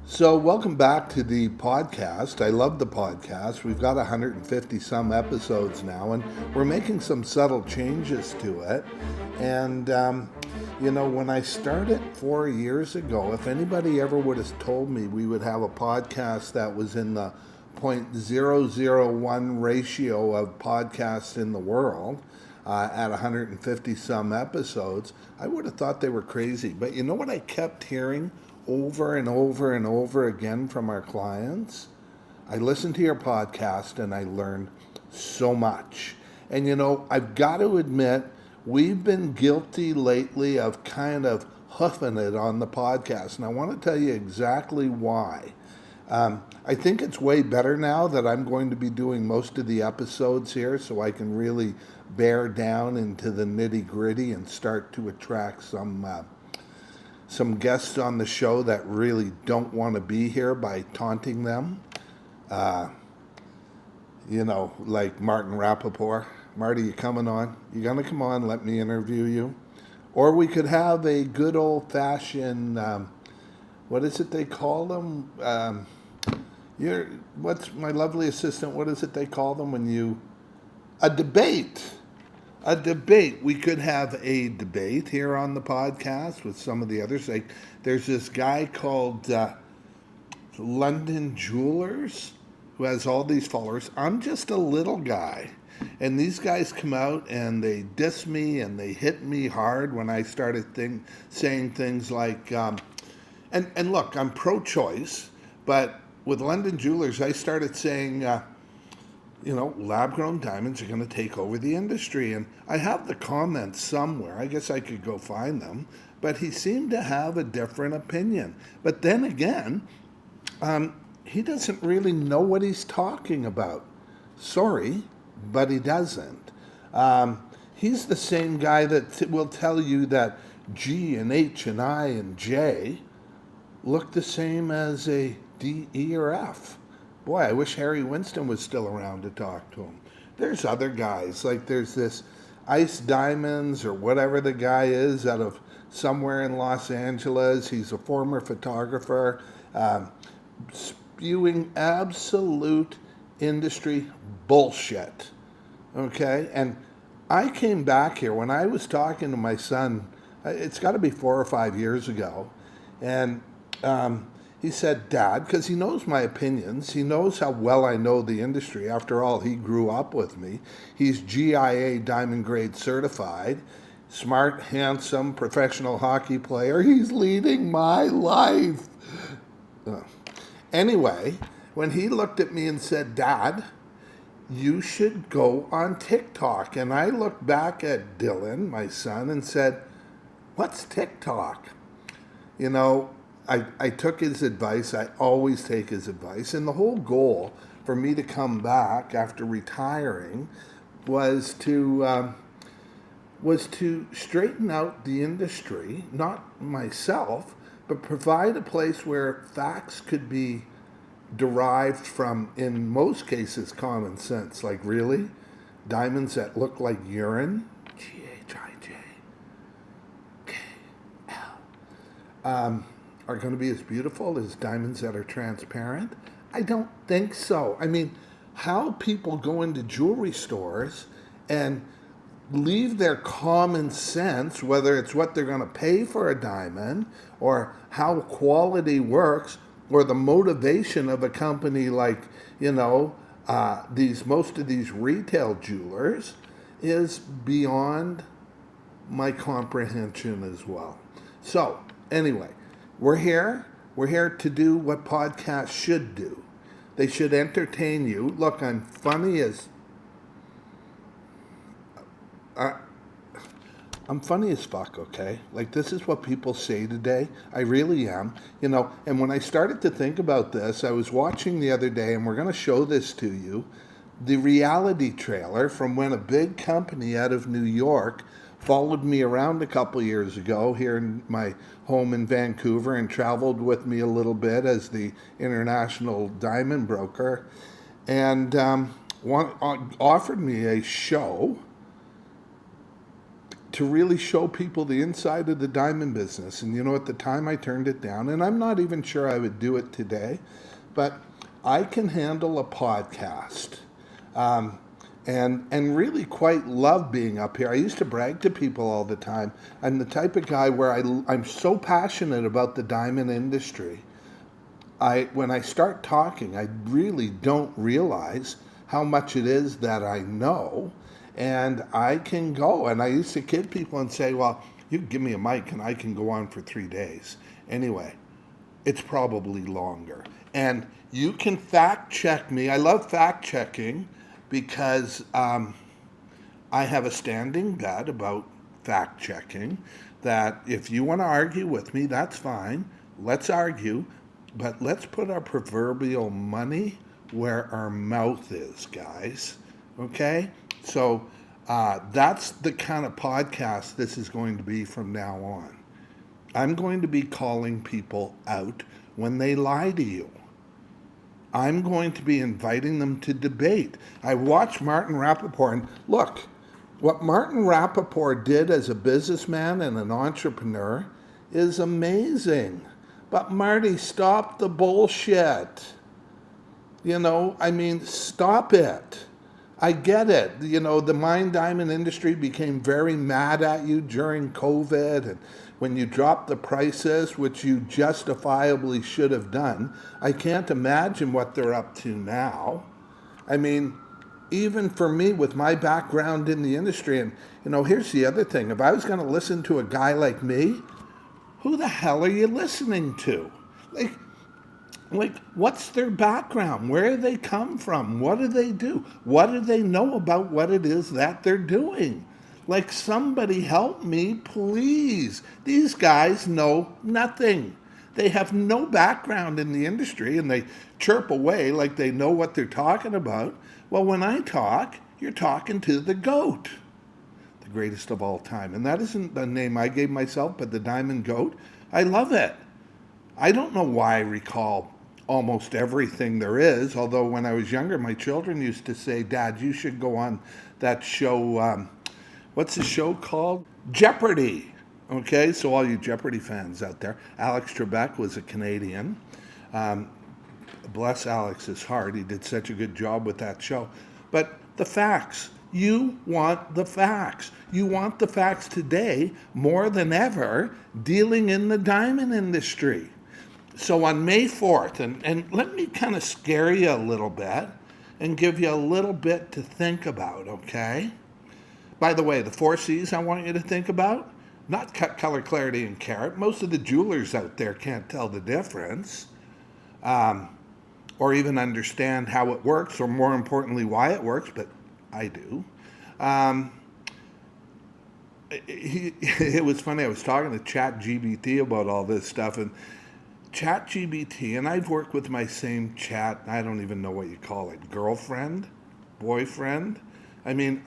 So, welcome back to the podcast. I love the podcast. We've got 150 some episodes now, and we're making some subtle changes to it. And when I started 4 years ago, if anybody ever would have told me we would have a podcast that was in the 0.001 ratio of podcasts in the world at 150 some episodes, I would have thought they were crazy. But you know what I kept hearing over and over and over again from our clients? I listened to your podcast and I learned so much. And I've got to admit, we've been guilty lately of kind of hoofing it on the podcast. And I want to tell you exactly why. I think it's way better now that I'm going to be doing most of the episodes here so I can really bear down into the nitty gritty and start to attract some guests on the show that really don't want to be here by taunting them. Like Martin Rappaport. Marty, you coming on? You gonna come on? Let me interview you. Or we could have a good old fashioned, what is it they call them? What's my lovely assistant? What is it they call them a debate? A debate. We could have a debate here on the podcast with some of the others. Like, there's this guy called London Jewelers who has all these followers. I'm just a little guy. And these guys come out and they diss me and they hit me hard when I started saying things like, and look, I'm pro-choice, but with London Jewelers, I started saying, lab-grown diamonds are going to take over the industry. And I have the comments somewhere. I guess I could go find them. But he seemed to have a different opinion. But then again, he doesn't really know what he's talking about. Sorry, but he doesn't. He's the same guy that will tell you that G and H and I and J look the same as a D, E, or F. Boy, I wish Harry Winston was still around to talk to him. There's other guys, like there's this Ice Diamonds or whatever the guy is out of somewhere in Los Angeles. He's a former photographer, spewing absolute industry bullshit. Okay? And I came back here when I was talking to my son, it's got to be 4 or 5 years ago, and he said, Dad, because he knows my opinions, he knows how well I know the industry. After all, he grew up with me. He's GIA Diamond Grade certified, smart, handsome, professional hockey player. He's leading my life. Anyway, when he looked at me and said, Dad, you should go on TikTok. And I looked back at Dylan, my son, and said, what's TikTok? I took his advice. I always take his advice. And the whole goal for me to come back after retiring was to straighten out the industry, not myself, but provide a place where facts could be derived from, in most cases, common sense. Like, really? Diamonds that look like urine? GHIJKL. Are going to be as beautiful as diamonds that are transparent? I don't think so. I mean, how people go into jewelry stores and leave their common sense, whether it's what they're going to pay for a diamond or how quality works or the motivation of a company like, most of these retail jewelers is beyond my comprehension as well. So, anyway, we're here to do what podcasts should do. They should entertain you. Look, I'm funny as fuck, okay? Like, this is what people say today. I really am. And when I started to think about this, I was watching the other day, and we're going to show this to you, the reality trailer from when a big company out of New York followed me around a couple years ago here in my home in Vancouver and traveled with me a little bit as the international diamond broker, and offered me a show to really show people the inside of the diamond business. And at the time I turned it down, and I'm not even sure I would do it today, but I can handle a podcast. And really quite love being up here. I used to brag to people all the time. I'm the type of guy where I'm so passionate about the diamond industry. When I start talking, I really don't realize how much it is that I know, and I can go. And I used to kid people and say, well, you can give me a mic and I can go on for 3 days. Anyway, it's probably longer. And you can fact check me. I love fact checking because I have a standing bet about fact checking that if you want to argue with me, that's fine. Let's argue, but let's put our proverbial money where our mouth is, guys. Okay? So that's the kind of podcast this is going to be from now on. I'm going to be calling people out when they lie to you. I'm going to be inviting them to debate. I watched Martin Rappaport, and look, what Martin Rappaport did as a businessman and an entrepreneur is amazing. But Marty, stop the bullshit. Stop it. I get it. The mine diamond industry became very mad at you during COVID, and when you dropped the prices, which you justifiably should have done. I can't imagine what they're up to now. Even for me, with my background in the industry, and here's the other thing. If I was going to listen to a guy like me, who the hell are you listening to? Like, what's their background? Where do they come from? What do they do? What do they know about what it is that they're doing? Like, somebody help me, please. These guys know nothing. They have no background in the industry, and they chirp away like they know what they're talking about. Well, when I talk, you're talking to the GOAT, the greatest of all time. And that isn't the name I gave myself, but the Diamond GOAT. I love it. I don't know why I recall almost everything there is, although when I was younger, my children used to say, Dad, you should go on that show, what's the show called? Jeopardy! Okay, so all you Jeopardy fans out there. Alex Trebek was a Canadian. Bless Alex's heart, he did such a good job with that show. But the facts, you want the facts. You want the facts today more than ever dealing in the diamond industry. So on May 4th, and let me kind of scare you a little bit and give you a little bit to think about, okay? By the way, the 4 C's I want you to think about, not cut, color, clarity, and carat. Most of the jewelers out there can't tell the difference or even understand how it works, or more importantly, why it works, but I do. It was funny, I was talking to ChatGPT about all this stuff, and ChatGPT, and I've worked with my same chat, I don't even know what you call it, girlfriend, boyfriend. I'm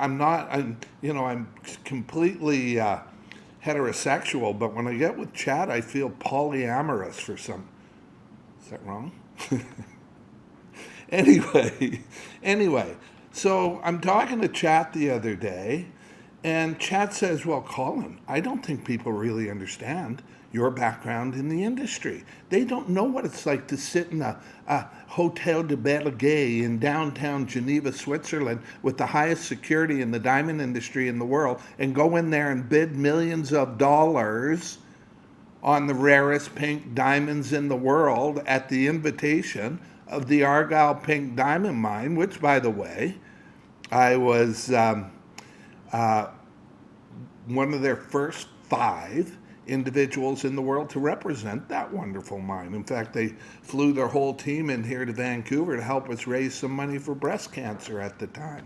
completely heterosexual, but when I get with Chat, I feel polyamorous for some. Is that wrong? Anyway, so I'm talking to Chat the other day, and Chat says, well, Colin, I don't think people really understand your background in the industry. They don't know what it's like to sit in a Hotel de Belleguet in downtown Geneva, Switzerland, with the highest security in the diamond industry in the world, and go in there and bid millions of dollars on the rarest pink diamonds in the world at the invitation of the Argyle Pink Diamond Mine, which, by the way, I was one of their first 5 individuals in the world to represent that wonderful mine. In fact, they flew their whole team in here to Vancouver to help us raise some money for breast cancer at the time.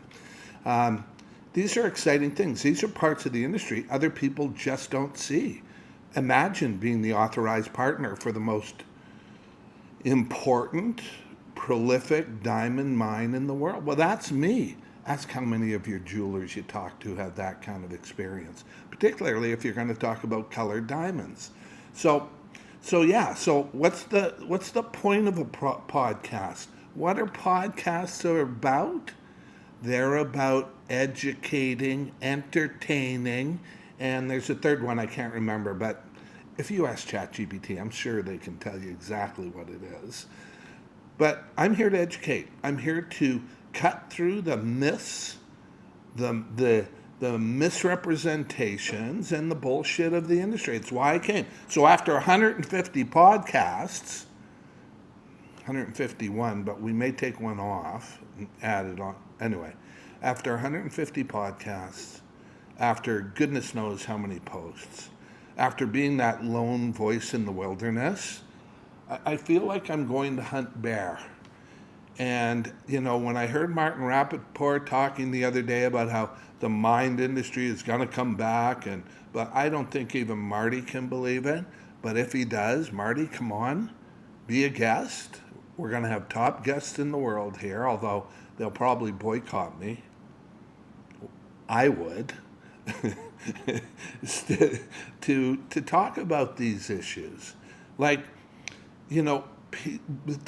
These are exciting things. These are parts of the industry other people just don't see. Imagine being the authorized partner for the most important, prolific diamond mine in the world. Well, that's me. Ask how many of your jewelers you talk to have that kind of experience, particularly if you're going to talk about colored diamonds. So what's the point of a podcast? What are podcasts about? They're about educating, entertaining, And there's a third one I can't remember, but if you ask ChatGPT, I'm sure they can tell you exactly what it is. But I'm here to educate. I'm here to cut through the myths, the misrepresentations, and the bullshit of the industry. It's why I came. So after 150 podcasts, 151, but we may take one off and add it on. Anyway, after 150 podcasts, after goodness knows how many posts, after being that lone voice in the wilderness, I feel like I'm going to hunt bear. And, when I heard Martin Rappaport talking the other day about how the mind industry is going to come back, but I don't think even Marty can believe it. But if he does, Marty, come on, be a guest. We're going to have top guests in the world here, although they'll probably boycott me. I would. to talk about these issues. Like, the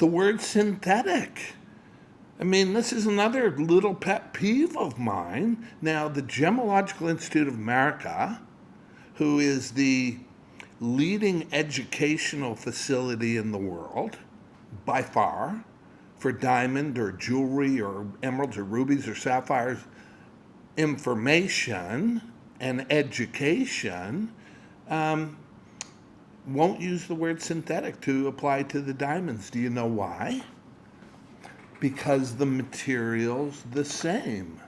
word synthetic. I mean, this is another little pet peeve of mine. Now, the Gemological Institute of America, who is the leading educational facility in the world, by far, for diamond or jewelry or emeralds or rubies or sapphires, information and education, won't use the word synthetic to apply to the diamonds. Do you know why? Because the material's the same.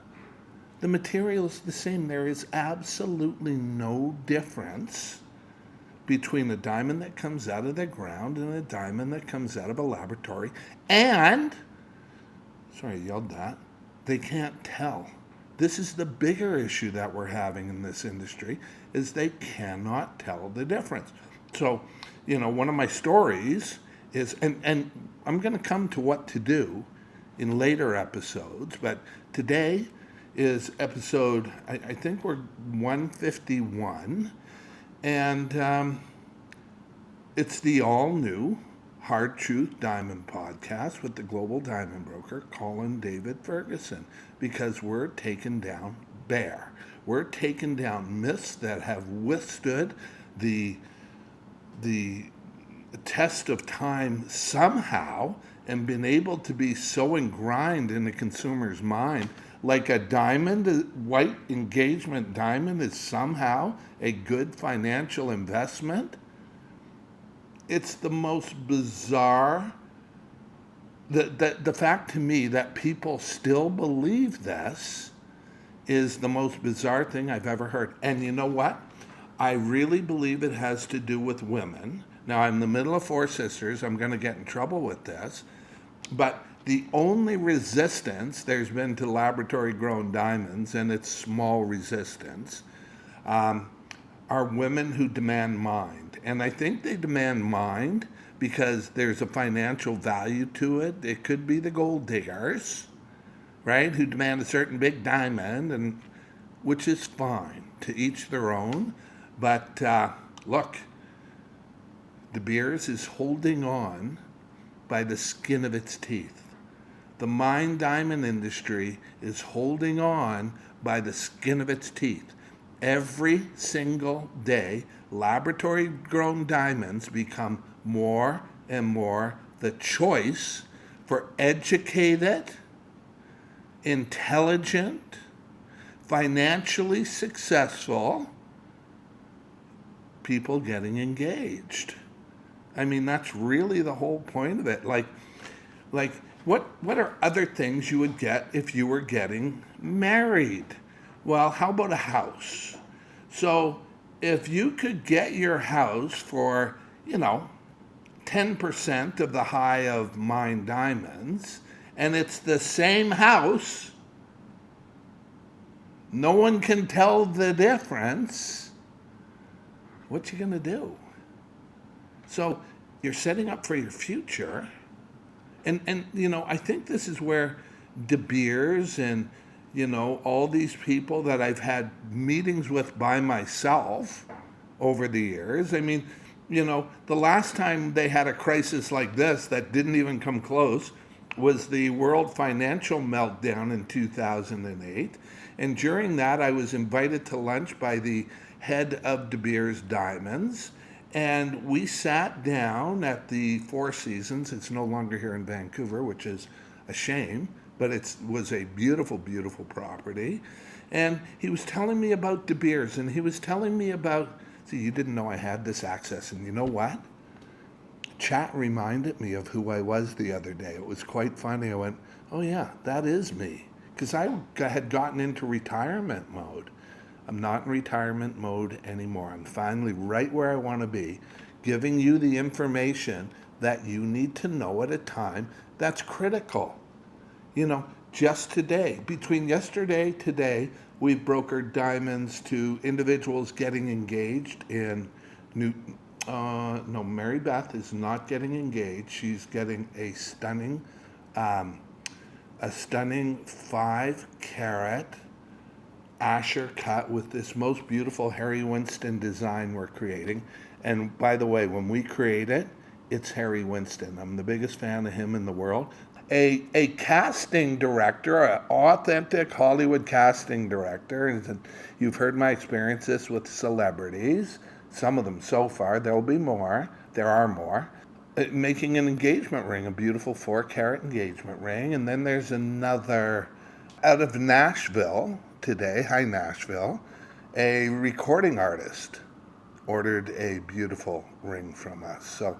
The material's the same. There is absolutely no difference between a diamond that comes out of the ground and a diamond that comes out of a laboratory. And, sorry, I yelled that, they can't tell. This is the bigger issue that we're having in this industry, is they cannot tell the difference. So, one of my stories is, and I'm going to come to what to do in later episodes, but today is episode, I think we're 151, and it's the all-new Hard Truth Diamond podcast with the global diamond broker, Colin David Ferguson, because we're taking down bear. We're taking down myths that have withstood the test of time somehow and been able to be so ingrained in the consumer's mind, like a diamond, a white engagement diamond is somehow a good financial investment. It's the most bizarre, the fact to me that people still believe this is the most bizarre thing I've ever heard. And you know what? I really believe it has to do with women. Now, I'm in the middle of Four Sisters. I'm going to get in trouble with this. But the only resistance there's been to laboratory-grown diamonds, and it's small resistance, are women who demand mind. And I think they demand mind because there's a financial value to it. It could be the gold diggers, right, who demand a certain big diamond, and which is fine, to each their own. But look, De Beers is holding on by the skin of its teeth. The mine diamond industry is holding on by the skin of its teeth. Every single day, laboratory-grown diamonds become more and more the choice for educated, intelligent, financially successful people getting engaged. I mean, that's really the whole point of it. Like what are other things you would get if you were getting married? Well, how about a house? So if you could get your house for, 10% of the high of mine diamonds, and it's the same house, no one can tell the difference, what you going to do? So you're setting up for your future. And I think this is where De Beers and, all these people that I've had meetings with by myself over the years. I mean, the last time they had a crisis like this that didn't even come close was the world financial meltdown in 2008. And during that, I was invited to lunch by the head of De Beers Diamonds. And we sat down at the Four Seasons. It's no longer here in Vancouver, which is a shame, but it was a beautiful, beautiful property. And he was telling me about De Beers, and he was telling me about, see, you didn't know I had this access. And you know what? Chat reminded me of who I was the other day. It was quite funny. I went, oh yeah, that is me. Because I had gotten into retirement mode. I'm not in retirement mode anymore. I'm finally right where I want to be, giving you the information that you need to know at a time that's critical. You know, just today, between yesterday and today, we've brokered diamonds to individuals getting engaged in new. No, Mary Beth is not getting engaged. She's getting a stunning 5-carat Asher cut with this most beautiful Harry Winston design we're creating. And by the way, when we create it, it's Harry Winston. I'm the biggest fan of him in the world. A casting director, an authentic Hollywood casting director, and you've heard my experiences with celebrities, some of them so far, there'll be more, there are more, making an engagement ring, a beautiful 4-carat engagement ring. And then there's another out of Nashville today, hi Nashville, a recording artist ordered a beautiful ring from us. So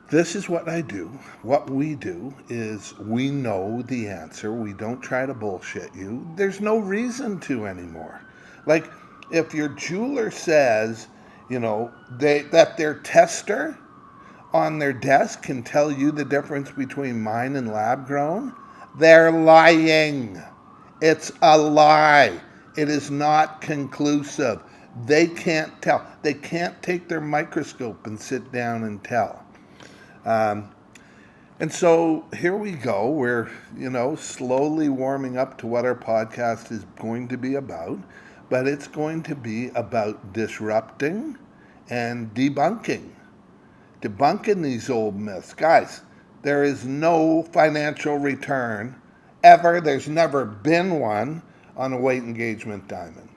this is what I do. What we do is we know the answer. We don't try to bullshit you. There's no reason to anymore. Like, if your jeweler says, you know, that their tester on their desk can tell you the difference between mine and lab grown, they're lying. It's a lie. It is not conclusive. They can't tell. They can't take their microscope and sit down and tell. And so here we go. We're, you know, slowly warming up to what our podcast is going to be about. But it's going to be about disrupting and debunking. Debunking these old myths. Guys, there is no financial return ever. There's never been one on a weight engagement diamond.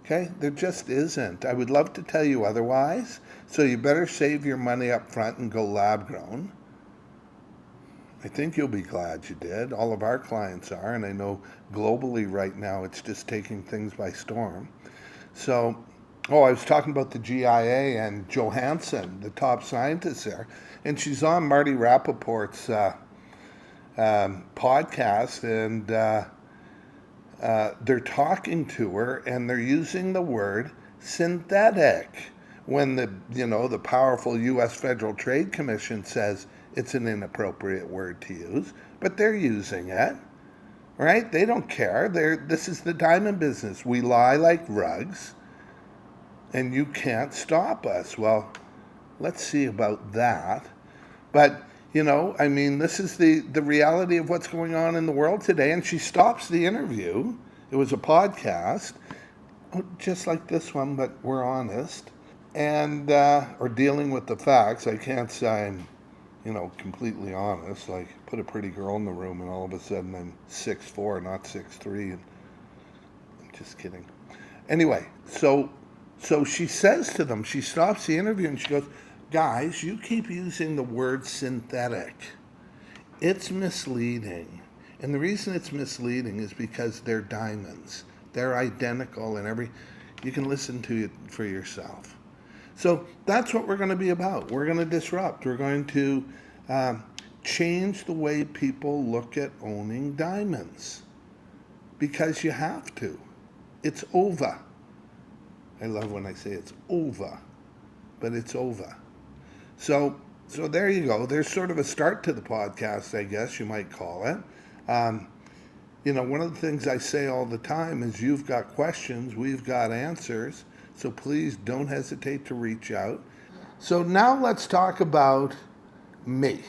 Okay? There just isn't. I would love to tell you otherwise. So you better save your money up front and go lab grown. I think you'll be glad you did. All of our clients are, and I know globally right now it's just taking things by storm. So, I was talking about the GIA and Johansson, the top scientist there, and she's on Marty Rappaport's podcast, and they're talking to her, and they're using the word synthetic when the powerful U.S. Federal Trade Commission says it's an inappropriate word to use, but they're using it, right? They don't care. This is the diamond business. We lie like rugs, and you can't stop us. Well, let's see about that. But, this is the reality of what's going on in the world today. And she stops the interview. It was a podcast, just like this one, but we're honest. And, or dealing with the facts. I can't say I'm completely honest. Like, put a pretty girl in the room and all of a sudden I'm 6'4", not 6'3", and I'm just kidding. Anyway, so she says to them, she stops the interview and she goes, guys, you keep using the word synthetic. It's misleading. And the reason it's misleading is because they're diamonds. They're identical and you can listen to it for yourself. So that's what we're going to be about. We're going to disrupt. We're going to change the way people look at owning diamonds. Because you have to. It's over. I love when I say it's over. But it's over. So there you go. There's sort of a start to the podcast, I guess you might call it. One of the things I say all the time is you've got questions, we've got answers. So please don't hesitate to reach out. So now let's talk about me.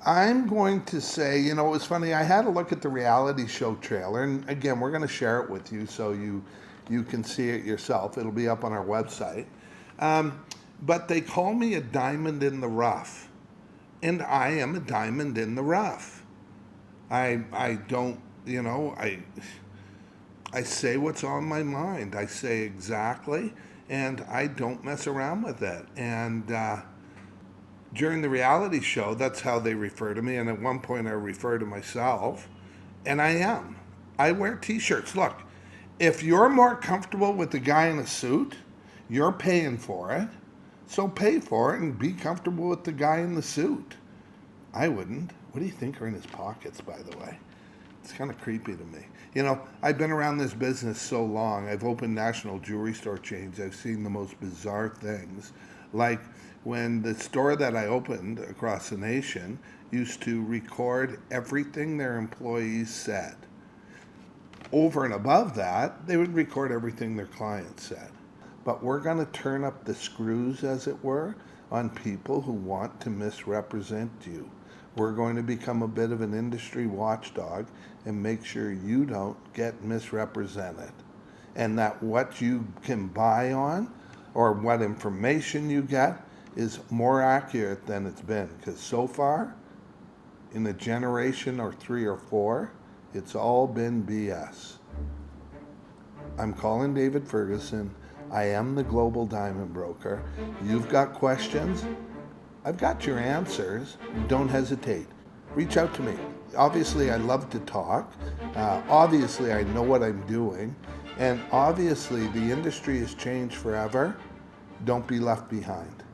I'm going to say, it was funny, I had a look at the reality show trailer, and again, we're going to share it with you so you can see it yourself. It'll be up on our website. But they call me a diamond in the rough. And I am a diamond in the rough. I don't, I say what's on my mind. I say exactly, and I don't mess around with it. And during the reality show, that's how they refer to me. And at one point, I refer to myself, and I am. I wear t-shirts. Look, if you're more comfortable with the guy in a suit, you're paying for it. So pay for it and be comfortable with the guy in the suit. I wouldn't. What do you think are in his pockets, by the way? It's kind of creepy to me. I've been around this business so long. I've opened national jewelry store chains. I've seen the most bizarre things. Like when the store that I opened across the nation used to record everything their employees said. Over and above that, they would record everything their clients said. But we're going to turn up the screws, as it were, on people who want to misrepresent you. We're going to become a bit of an industry watchdog and make sure you don't get misrepresented. And that what you can buy on or what information you get is more accurate than it's been. Because so far, in a generation or 3 or 4, it's all been BS. I'm Colin David Ferguson. I am the Global Diamond Broker. You've got questions? I've got your answers. Don't hesitate. Reach out to me. Obviously, I love to talk. Obviously, I know what I'm doing. And obviously, the industry has changed forever. Don't be left behind.